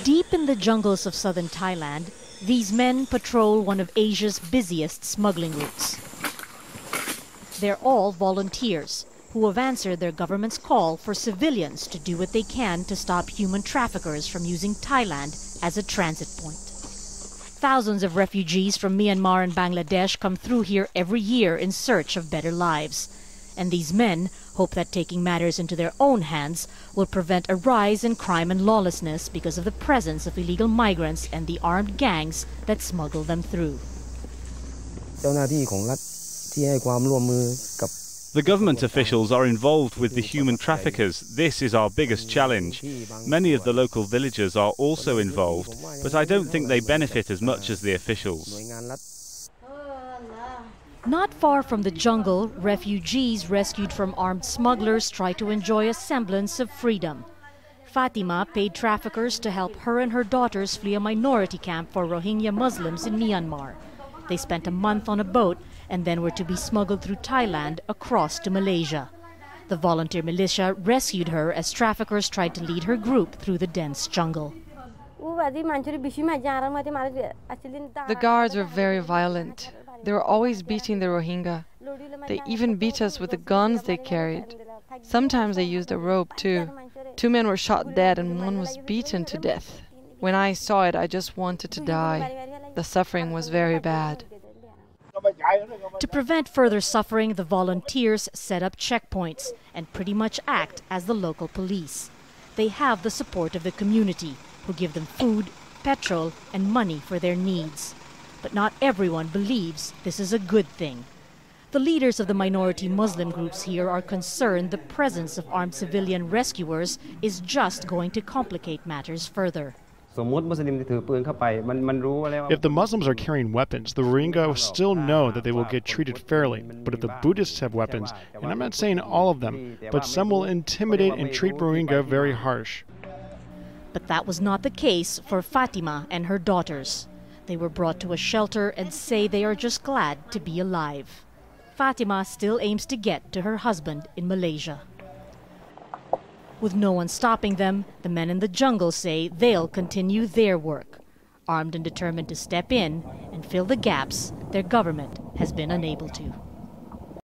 Deep in the jungles of southern Thailand, these men patrol one of Asia's busiest smuggling routes. They're all volunteers who have answered their government's call for civilians to do what they can to stop human traffickers from using Thailand as a transit point. Thousands of refugees from Myanmar and Bangladesh come through here every year in search of better lives. And these men hope that taking matters into their own hands will prevent a rise in crime and lawlessness because of the presence of illegal migrants and the armed gangs that smuggle them through. The government officials are involved with the human traffickers. This is our biggest challenge. Many of the local villagers are also involved, but I don't think they benefit as much as the officials. Not far from the jungle, refugees rescued from armed smugglers try to enjoy a semblance of freedom. Fatima paid traffickers to help her and her daughters flee a minority camp for Rohingya Muslims in Myanmar. They spent a month on a boat and then were to be smuggled through Thailand across to Malaysia. The volunteer militia rescued her as traffickers tried to lead her group through the dense jungle. The guards were very violent. They were always beating the Rohingya. They even beat us with the guns they carried. Sometimes they used a rope too. 2 men were shot dead and one was beaten to death. When I saw it, I just wanted to die. The suffering was very bad. To prevent further suffering, the volunteers set up checkpoints and pretty much act as the local police. They have the support of the community, who give them food, petrol, and money for their needs. But not everyone believes this is a good thing. The leaders of the minority Muslim groups here are concerned the presence of armed civilian rescuers is just going to complicate matters further. If the Muslims are carrying weapons, the Rohingya still know that they will get treated fairly. But if the Buddhists have weapons, and I'm not saying all of them, but some will intimidate and treat Rohingya very harsh. But that was not the case for Fatima and her daughters. They were brought to a shelter and say they are just glad to be alive. Fatima still aims to get to her husband in Malaysia. With no one stopping them, the men in the jungle say they'll continue their work, armed and determined to step in and fill the gaps their government has been unable to.